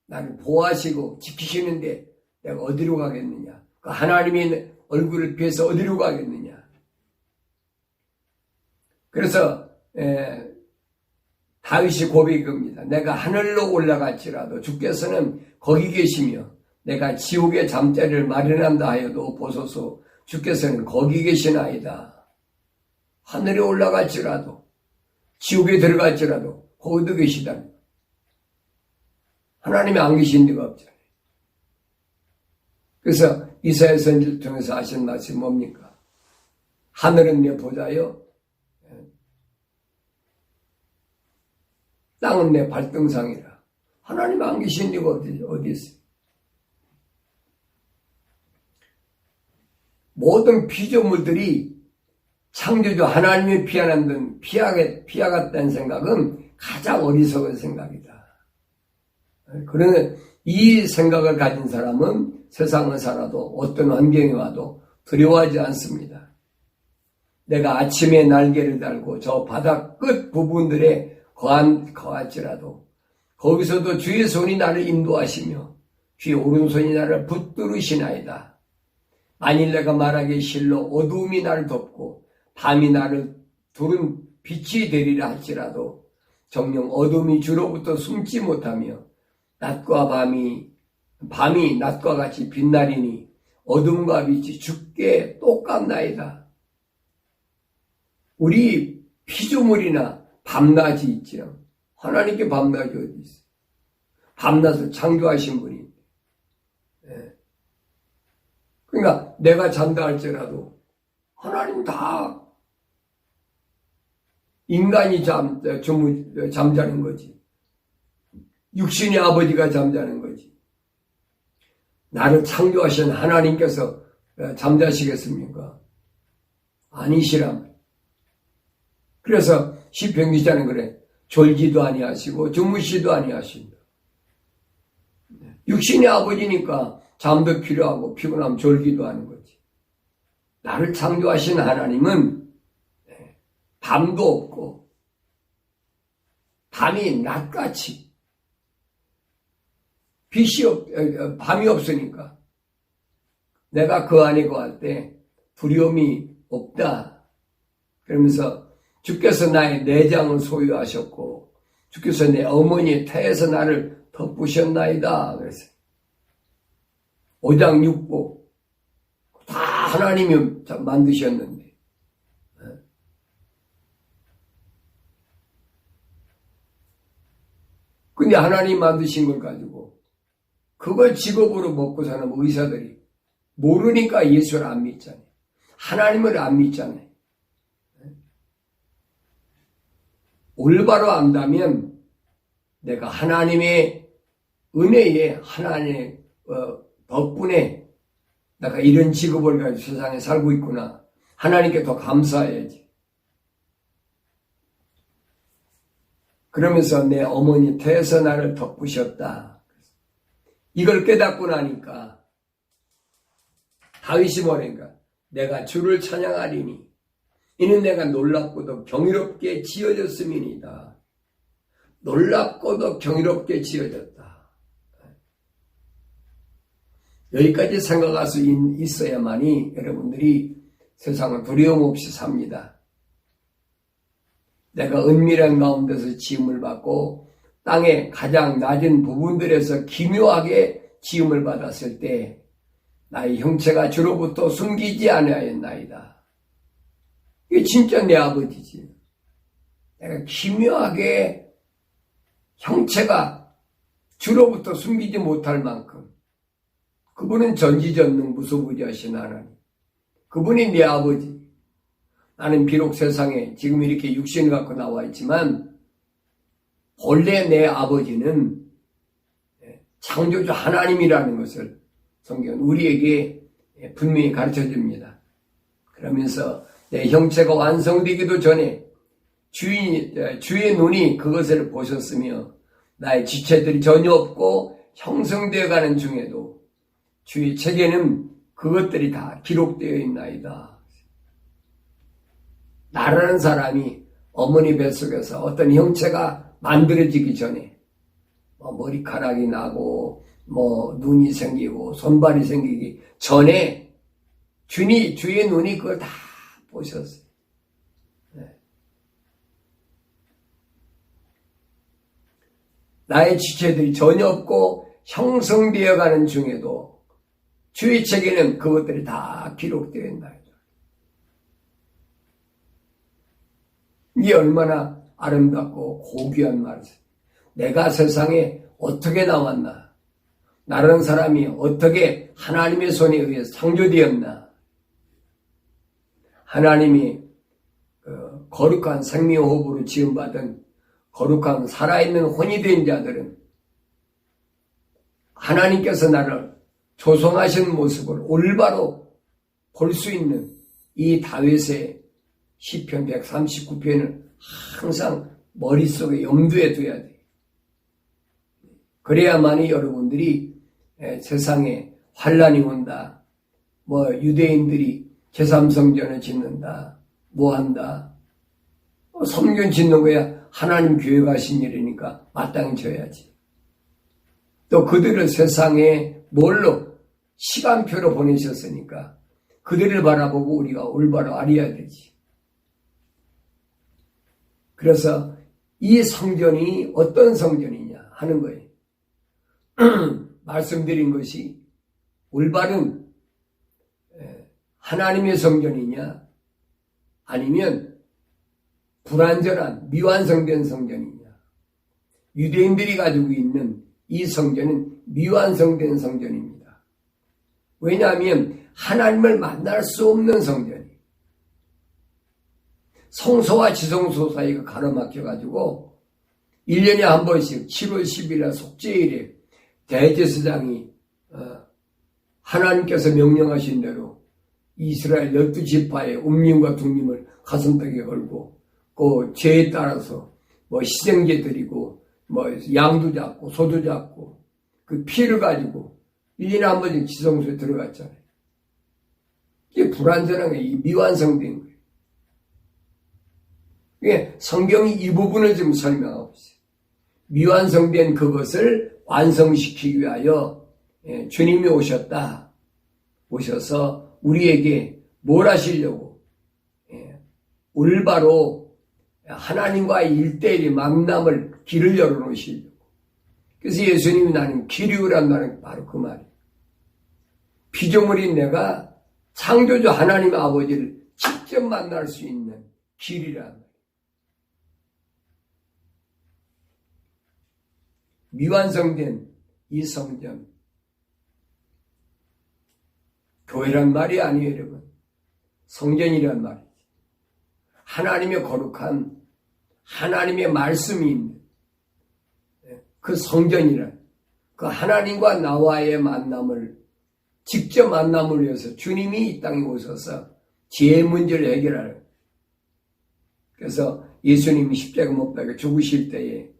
나를 보호하시고 지키시는데 내가 어디로 가겠느냐. 그 하나님의 얼굴을 피해서 어디로 가겠느냐. 그래서 다윗이 고백합니다. 내가 하늘로 올라갈지라도 주께서는 거기 계시며 내가 지옥의 잠자리를 마련한다 하여도 보소서 주께서는 거기 계시나이다. 하늘에 올라갈지라도 지옥에 들어갈지라도 거기도 계시다. 하나님이 안 계신 데가 없잖아요. 그래서 이사야 선지를 통해서 하신 말씀이 뭡니까? 하늘은 내 보좌요, 땅은 내 발등상이라. 하나님 안 계신 데가 어디 있어요? 모든 피조물들이 창조주 하나님의 피하겠다는 생각은 가장 어리석은 생각이다. 그러나 이 생각을 가진 사람은 세상을 살아도 어떤 환경에 와도 두려워하지 않습니다. 내가 아침에 날개를 달고 저 바다 끝 부분들에 거할지라도 거기서도 주의 손이 나를 인도하시며 주의 오른손이 나를 붙들으시나이다. 만일 내가 말하기에 실로 어두움이 나를 덮고 밤이 나를 두른 빛이 되리라 할지라도 정녕 어둠이 주로부터 숨지 못하며 밤이 낮과 같이 빛나리니 어둠과 빛이 죽게 똑같나이다. 우리 피조물이나 밤낮이 있지요. 하나님께 밤낮이 어디 있어요? 밤낮을 창조하신 분이. 그러니까 내가 잔다 할지라도 하나님 다 인간이 잠자는 거지. 육신의 아버지가 잠자는 거지. 나를 창조하신 하나님께서 잠자시겠습니까? 아니시람. 그래서 시편 기자는 그래. 졸지도 아니하시고 주무시도 아니하신다. 육신의 아버지니까 잠도 필요하고 피곤하면 졸기도 하는 거지. 나를 창조하신 하나님은 밤도 없고 밤이 낮같이 밤이 없으니까 내가 그 안에 거할 때 두려움이 없다. 그러면서 주께서 나의 내장을 소유하셨고 주께서 내 어머니의 태에서 나를 덮으셨나이다. 그래서 5장 6보 다 하나님이 만드셨는데 근데 하나님 만드신 걸 가지고 그걸 직업으로 먹고 사는 의사들이 모르니까 예수를 안 믿잖아요. 하나님을 안 믿잖아요. 올바로 안다면 내가 하나님의 은혜에 하나님의 덕분에 내가 이런 직업을 가지고 세상에 살고 있구나. 하나님께 더 감사해야지. 그러면서 내 어머니 태에서 나를 덮으셨다. 이걸 깨닫고 나니까 다윗이 뭐랄까? 내가 주를 찬양하리니 이는 내가 놀랍고도 경이롭게 지어졌음이니이다. 놀랍고도 경이롭게 지어졌다. 여기까지 생각할 수 있어야만이 여러분들이 세상을 두려움 없이 삽니다. 내가 은밀한 가운데서 지음을 받고 땅의 가장 낮은 부분들에서 기묘하게 지음을 받았을 때 나의 형체가 주로부터 숨기지 아니하였나이다. 이게 진짜 내 아버지지. 내가 기묘하게 형체가 주로부터 숨기지 못할 만큼 그분은 전지전능 무소부지하신 하나님. 그분이 내 아버지. 나는 비록 세상에 지금 이렇게 육신을 갖고 나와 있지만 본래 내 아버지는 창조주 하나님이라는 것을 성경은 우리에게 분명히 가르쳐 줍니다. 그러면서 내 형체가 완성되기도 전에 주의 눈이 그것을 보셨으며 나의 지체들이 전혀 없고 형성되어 가는 중에도 주의 책에는 그것들이 다 기록되어 있나이다. 나라는 사람이 어머니 뱃속에서 어떤 형체가 만들어지기 전에 머리카락이 나고 눈이 생기고 손발이 생기기 전에 주의 눈이 그걸 다 보셨어요. 네. 나의 지체들이 전혀 없고 형성되어 가는 중에도 주의 책에는 그것들이 다 기록되어 있나이다. 이게 얼마나 아름답고 고귀한 말이지. 내가 세상에 어떻게 나왔나? 나라는 사람이 어떻게 하나님의 손에 의해서 창조되었나? 하나님이 거룩한 생명호흡으로 지음받은 거룩한 살아있는 혼이 된 자들은 하나님께서 나를 조성하신 모습을 올바로 볼 수 있는 이 다윗의 시편 139편을 항상 머릿속에 염두에 둬야 돼. 그래야만이 여러분들이 세상에 환란이 온다. 유대인들이 제3성전을 짓는다. 한다. 성전 짓는 거야 하나님 계획하신 일이니까 마땅히 져야지. 또 그들을 세상에 뭘로? 시간표로 보내셨으니까 그들을 바라보고 우리가 올바로 알아야 되지. 그래서 이 성전이 어떤 성전이냐 하는 거예요. 말씀드린 것이 올바른 하나님의 성전이냐 아니면 불완전한 미완성된 성전이냐. 유대인들이 가지고 있는 이 성전은 미완성된 성전입니다. 왜냐하면 하나님을 만날 수 없는 성전이 성소와 지성소 사이가 가로막혀가지고 1년에 한 번씩 7월 10일에 속죄일에 대제사장이 하나님께서 명령하신 대로 이스라엘 12지파의 옴님과 둠님을 가슴팍에 걸고 그 죄에 따라서 희생제 드리고 양도 잡고 소도 잡고 그 피를 가지고 1년에 한 번씩 지성소에 들어갔잖아요. 이게 불완전한 거예요. 이 미완성된 거예요. 이게 성경이 이 부분을 지금 설명하고 있어요. 미완성된 그것을 완성시키기 위하여 주님이 오셔서 우리에게 뭘 하시려고? 올바로 하나님과의 일대일의 만남을 길을 열어놓으시려고. 그래서 예수님이 나는 길이란 말은 바로 그 말이에요. 피조물인 내가 창조주 하나님 아버지를 직접 만날 수 있는 길이란 말이에요. 미완성된 이 성전, 교회란 말이 아니에요, 여러분. 성전이란 말이지. 하나님의 거룩한 하나님의 말씀이 있는 그 성전이란 그 하나님과 나와의 만남을 직접 만남을 위해서 주님이 이 땅에 오셔서 죄의 문제를 해결하는. 그래서 예수님이 십자가 못 박혀 죽으실 때에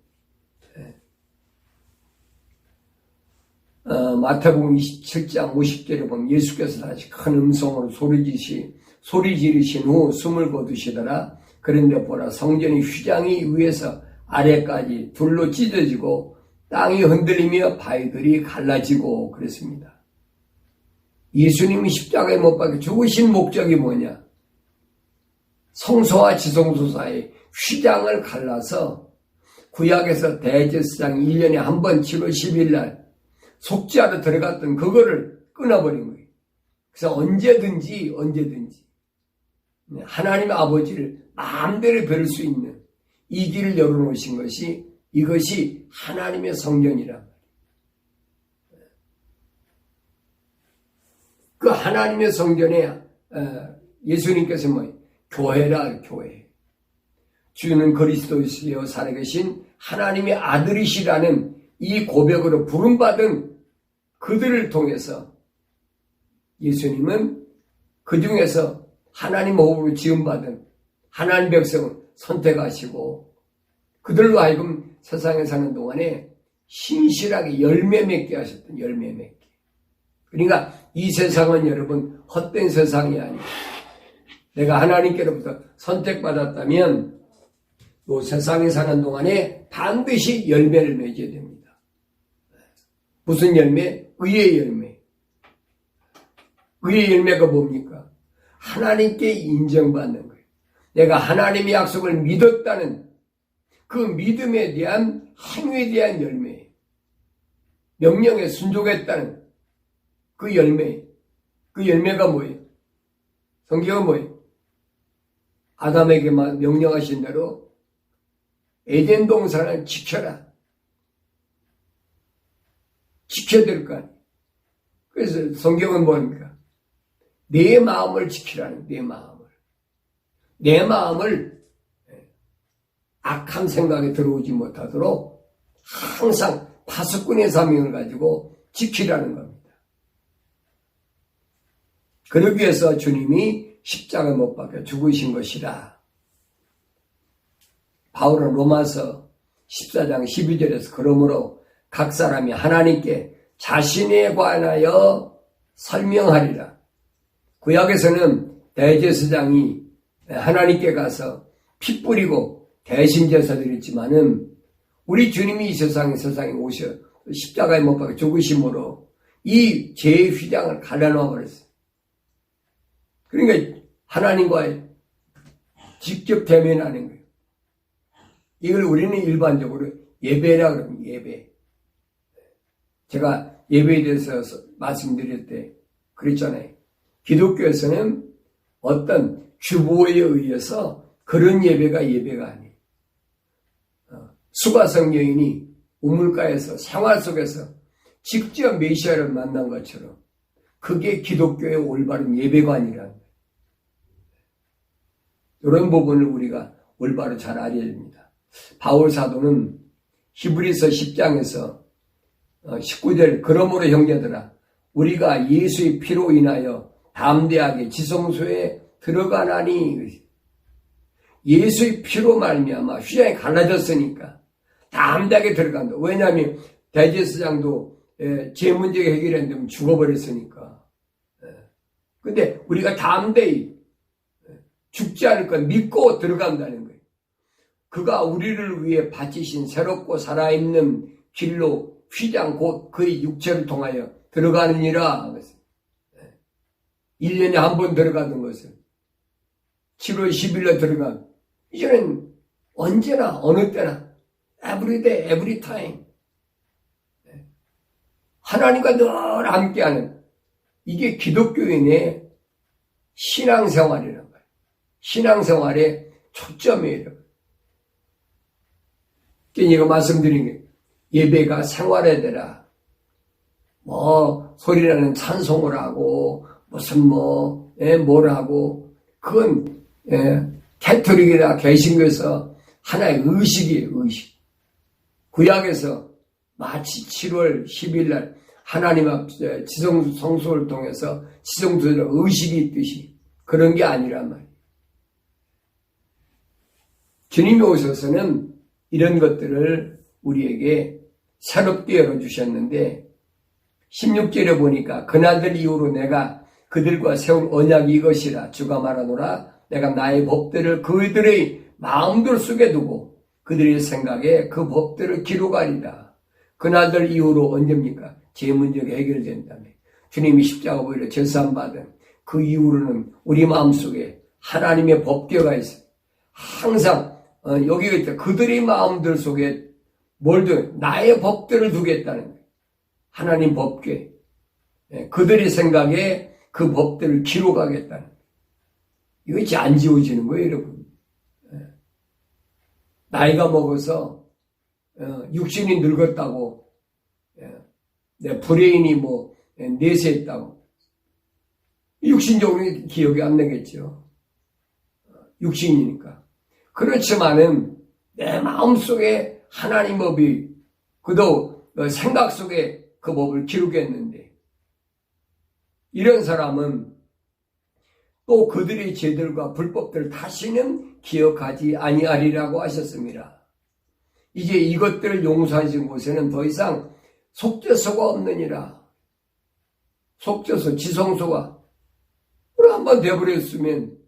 마태복음 27장 50절에 보면 예수께서 다시 큰 음성으로 소리 지르신 후 숨을 거두시더라. 그런데 보라 성전이 휘장이 위에서 아래까지 둘로 찢어지고 땅이 흔들리며 바위들이 갈라지고 그랬습니다. 예수님이 십자가에 못 박혀 죽으신 목적이 뭐냐? 성소와 지성소 사이 휘장을 갈라서 구약에서 대제사장 1년에 한 번 7월 10일 날 속죄하러 들어갔던 그거를 끊어버린 거예요. 그래서 언제든지 하나님의 아버지를 마음대로 뵐 수 있는 이 길을 열어놓으신 것이 이것이 하나님의 성전이란 말이에요. 그 하나님의 성전에 예수님께서 교회라 교회. 주는 그리스도이시여 살아계신 하나님의 아들이시라는 이 고백으로 부름받은 그들을 통해서 예수님은 그 중에서 하나님 호흡으로 지음받은 하나님 백성을 선택하시고 그들로 하여금 세상에 사는 동안에 신실하게 열매 맺게 하셨던 열매 맺게. 그러니까 이 세상은 여러분 헛된 세상이 아니에요. 내가 하나님께로부터 선택받았다면 이 세상에 사는 동안에 반드시 열매를 맺어야 됩니다. 무슨 열매? 의의 열매. 의의 열매가 뭡니까? 하나님께 인정받는 거예요. 내가 하나님의 약속을 믿었다는 그 믿음에 대한 행위에 대한 열매. 명령에 순종했다는 그 열매. 그 열매가 뭐예요? 성경은 뭐예요? 아담에게만 명령하신 대로 에덴 동산을 지켜라. 지켜야 될 거 아니에요. 그래서 성경은 뭡니까? 내 마음을 지키라는 내 마음을. 내 마음을 악한 생각에 들어오지 못하도록 항상 파수꾼의 사명을 가지고 지키라는 겁니다. 그러기 위해서 주님이 십자가에 못 박혀 죽으신 것이라. 바울은 로마서 14장 12절에서 그러므로 각 사람이 하나님께 자신에 관하여 설명하리라. 구약에서는 대제사장이 하나님께 가서 피 뿌리고 대신 제사 드렸지만은 우리 주님이 이 세상에 오셔 십자가에 못 박혀 죽으심으로 이 죄의 휘장을 갈라놓아 버렸어요. 그러니까 하나님과의 직접 대면하는 거예요. 이걸 우리는 일반적으로 예배라고 합니다. 예배. 제가 예배에 대해서 말씀드릴 때 그랬잖아요. 기독교에서는 어떤 규보에 의해서 그런 예배가 아니에요. 수가성 여인이 우물가에서 생활 속에서 직접 메시아를 만난 것처럼 그게 기독교의 올바른 예배관이라는 거예요. 이런 부분을 우리가 올바로 잘 알아야 됩니다. 바울 사도는 히브리서 10장에서 19절 그러므로 형제들아 우리가 예수의 피로 인하여 담대하게 지성소에 들어가나니 예수의 피로 말미암아 휘장이 갈라졌으니까 담대하게 들어간다. 왜냐하면 대제사장도 제 문제가 해결이 안 되면 죽어버렸으니까. 근데 우리가 담대히 죽지 않을 것 믿고 들어간다는 거예요. 그가 우리를 위해 바치신 새롭고 살아있는 길로 휘장 곧 그의 육체를 통하여 들어가느니라. 1년에 한 번 들어가는 것은 7월 10일에 들어간 이제는 언제나 어느 때나 every day, every time 하나님과 늘 함께하는 이게 기독교인의 신앙생활이란 말이에요. 신앙생활의 초점이에요. 제가 말씀드린 게 예배가 생활해야 되라. 소리나는 찬송을 하고 무슨 뭘 하고 그건 캐톨릭이나 개신교에서 하나의 의식이에요. 의식. 구약에서 마치 7월 10일 날 하나님 앞 성소를 통해서 지성소의 의식이 있듯이 그런 게 아니란 말이에요. 주님이 오셔서는 이런 것들을 우리에게 새롭게 열어주셨는데 16절에 보니까 그날들 이후로 내가 그들과 세운 언약이 이것이라 주가 말하노라 내가 나의 법들을 그들의 마음들 속에 두고 그들의 생각에 그 법들을 기록하리라. 그날들 이후로 언제입니까? 제 문제가 해결된다며 주님이 십자가 보혈로 제사함받은 그 이후로는 우리 마음속에 하나님의 법궤가 있어요. 항상 여기가 있다. 그들의 마음들 속에 뭘 두? 나의 법들을 두겠다는 거예요. 하나님 법궤. 그들의 생각에 그 법들을 기록하겠다는 거예요. 이것이 안 지워지는 거예요, 여러분. 나이가 먹어서 육신이 늙었다고 내 브레인이 뭐 내세했다고 육신적으로 기억이 안 나겠죠. 육신이니까. 그렇지만은 내 마음속에 하나님 법이 그도 생각 속에 그 법을 기록했는데 이런 사람은 또 그들의 죄들과 불법들을 다시는 기억하지 아니하리라고 하셨습니다. 이제 이것들을 용서하신 곳에는 더 이상 속죄소가 없느니라. 속죄소, 지성소가 한번 돼버렸으면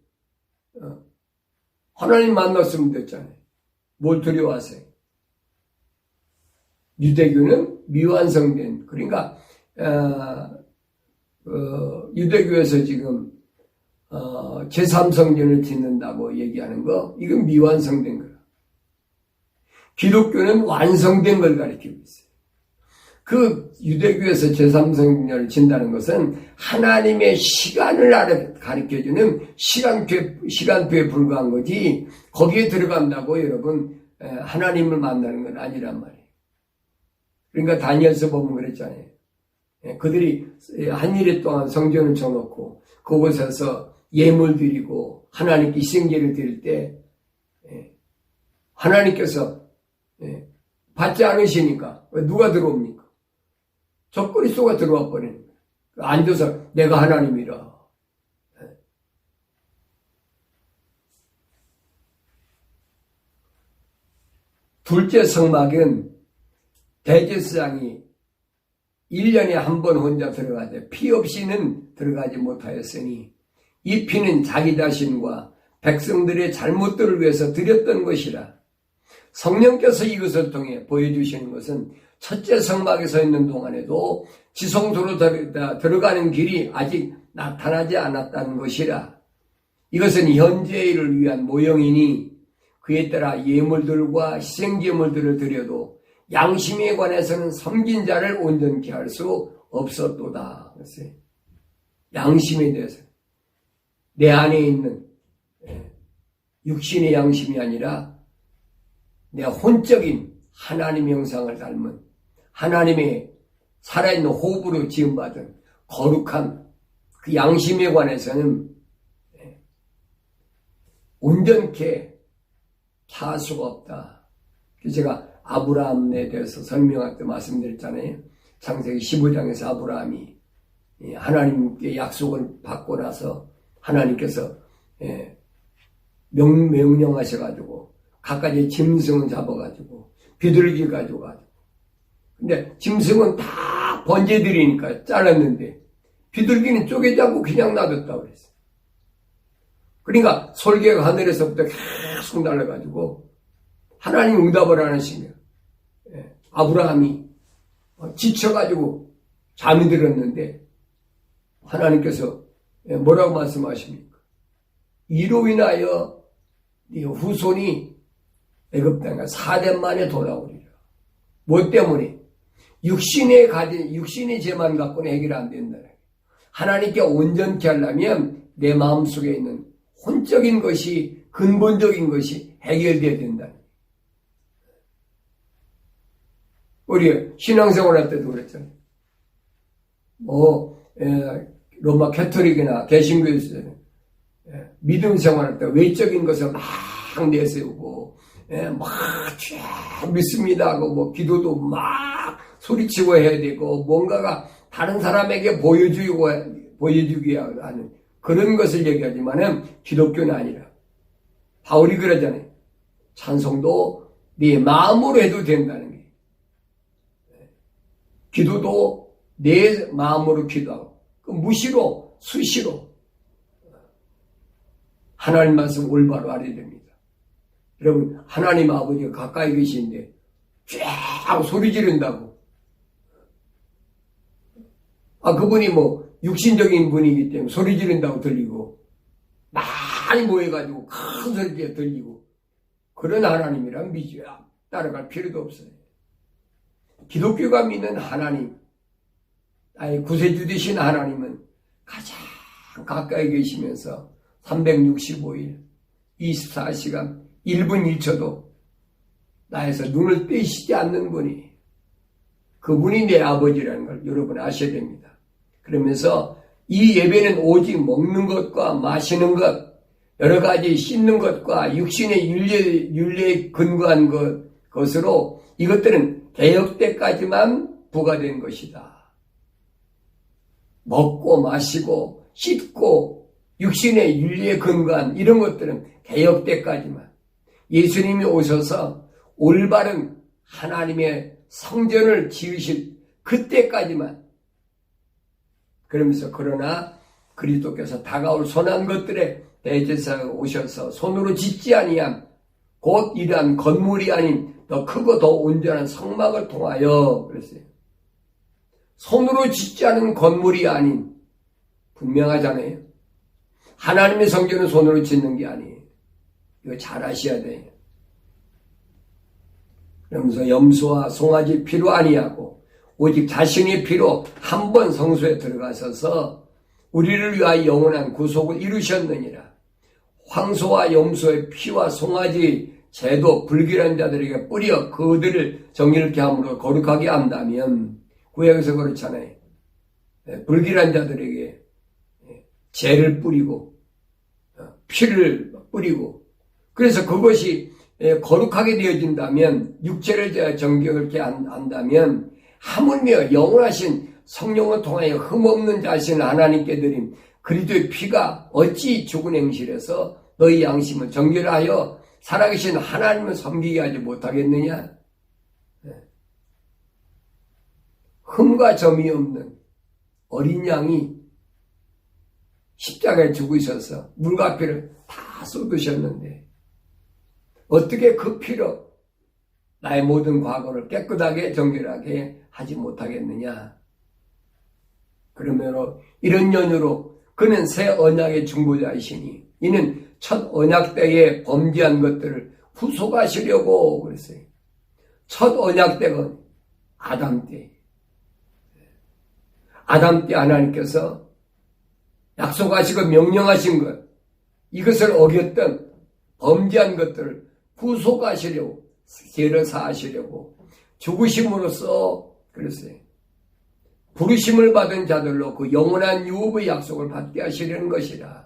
하나님 만났으면 됐잖아요. 뭘 두려워하세요? 유대교는 미완성된, 그러니까 유대교에서 지금 제3성전을 짓는다고 얘기하는 거, 이건 미완성된 거라. 기독교는 완성된 걸 가리키고 있어요. 그 유대교에서 제3성전을 짓는다는 것은 하나님의 시간을 가리켜주는 시간표에 불과한 거지, 거기에 들어간다고 여러분 하나님을 만나는 건 아니란 말이에요. 그러니까 다니엘서 보면 그랬잖아요. 그들이 한 일 동안 성전을 쳐놓고 그곳에서 예물 드리고 하나님께 희생제를 드릴 때 하나님께서 받지 않으시니까 누가 들어옵니까? 적그리스도가 들어와 버리는 거예요. 앉아서 내가 하나님이라. 둘째 성막은 대제사장이 1년에 한 번 혼자 들어가되 피 없이는 들어가지 못하였으니 이 피는 자기 자신과 백성들의 잘못들을 위해서 드렸던 것이라. 성령께서 이것을 통해 보여주시는 것은 첫째 성막에 서 있는 동안에도 지성소로 들어가는 길이 아직 나타나지 않았다는 것이라. 이것은 현재의 일을 위한 모형이니 그에 따라 예물들과 희생제물들을 드려도 양심에 관해서는 섬긴 자를 온전케 할 수 없었도다. 양심에 대해서 내 안에 있는 육신의 양심이 아니라 내 혼적인 하나님의 형상을 닮은 하나님의 살아있는 호흡으로 지음받은 거룩한 그 양심에 관해서는 온전케 할 수가 없다. 제가 아브라함에 대해서 설명할 때 말씀드렸잖아요. 창세기 15장에서 아브라함이 하나님께 약속을 받고 나서 하나님께서 명령하셔가지고 각가지 짐승을 잡아가지고 비둘기 가져가지고, 근데 짐승은 다 번제드리니까 잘랐는데 비둘기는 쪼개자고 그냥 놔뒀다고 그랬어요. 그러니까 솔개가 하늘에서부터 계속 날아가지고 하나님 응답을 안 하시며 아브라함이 지쳐가지고 잠이 들었는데 하나님께서 뭐라고 말씀하십니까? 이로 인하여 네 후손이 애굽 땅에 4년 만에 돌아오리라. 뭐 때문에? 육신의 죄만 갖고는 해결 안 된다. 하나님께 온전케 하려면 내 마음속에 있는 혼적인 것이, 근본적인 것이 해결되어야 된다. 우리 신앙생활 할 때도 그랬잖아요. 로마 캐토릭이나 개신교에서는 믿음 생활할 때 외적인 것을 막 내세우고 막 믿습니다 하고 뭐 기도도 막 소리치고 해야 되고 뭔가가 다른 사람에게 보여주기 하는 그런 것을 얘기하지만은 기독교는 아니라 바울이 그러잖아요. 찬송도 네 마음으로 해도 된다는 게, 기도도 내 마음으로 기도하고 무시로 수시로 하나님 말씀 올바로 알아야 됩니다. 여러분, 하나님 아버지가 가까이 계시는데 쫙 소리 지른다고 그분이 뭐 육신적인 분이기 때문에 소리 지른다고 들리고 많이 모여가지고 큰 소리가 들리고 그런 하나님이란 믿어야 따라갈 필요도 없어요. 기독교가 믿는 하나님, 구세주 되신 하나님은 가장 가까이 계시면서 365일 24시간 1분 1초도 나에서 눈을 떼시지 않는 분이, 그분이 내 아버지라는 걸 여러분 아셔야 됩니다. 그러면서 이 예배는 오직 먹는 것과 마시는 것, 여러 가지 씻는 것과 육신의 윤리에 근거한 것으로 이것들은 개혁 때까지만 부과된 것이다. 먹고 마시고 씻고 육신의 윤리에 근거한 이런 것들은 개혁 때까지만, 예수님이 오셔서 올바른 하나님의 성전을 지으실 그때까지만. 그러면서 그러나 그리스도께서 다가올 선한 것들에 대제사장이 오셔서 손으로 짓지 아니함 곧 이러한 건물이 아닌 더 크고 더 온전한 성막을 통하여, 그랬어요. 손으로 짓지 않은 건물이 아닌, 분명하잖아요. 하나님의 성전은 손으로 짓는 게 아니에요. 이거 잘 아셔야 돼요. 그러면서 염소와 송아지 피로 아니하고 오직 자신의 피로 한 번 성소에 들어가셔서 우리를 위하여 영원한 구속을 이루셨느니라. 황소와 염소의 피와 송아지 제도 불길한 자들에게 뿌려 그들을 정결케 함으로 거룩하게 한다면, 구약에서 그렇잖아요. 불길한 자들에게 죄를 뿌리고 피를 뿌리고, 그래서 그것이 거룩하게 되어진다면, 육체를 정결케 한다면 하물며 영원하신 성령을 통하여 흠없는 자신 하나님께 드린 그리스도의 피가 어찌 죽은 행실에서 너희 양심을 정결하여 살아계신 하나님을 섬기게 하지 못하겠느냐? 흠과 점이 없는 어린 양이 십자가에 죽으셔서 물과 피를 다 쏟으셨는데 어떻게 그 피로 나의 모든 과거를 깨끗하게 정결하게 하지 못하겠느냐? 그러므로 이런 연유로 그는 새 언약의 중보자이시니 이는 첫 언약 때에 범죄한 것들을 후속하시려고 그랬어요. 첫 언약 때가 아담 때. 아담 때 하나님께서 약속하시고 명령하신 것, 이것을 어겼던 범죄한 것들을 후속하시려고, 죄를 사하시려고 죽으심으로써 그랬어요. 부르심을 받은 자들로 그 영원한 유업의 약속을 받게 하시려는 것이라.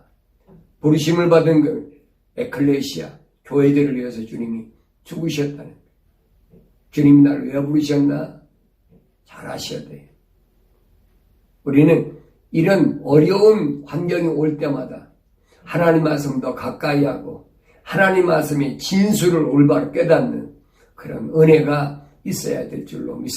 부르심을 받은 그 에클레시아, 교회들을 위해서 주님이 죽으셨다는. 주님이 나를 왜 부르셨나? 잘 아셔야 돼요. 우리는 이런 어려운 환경이 올 때마다 하나님 말씀 더 가까이 하고 하나님 말씀의 진수를 올바로 깨닫는 그런 은혜가 있어야 될 줄로 믿습니다.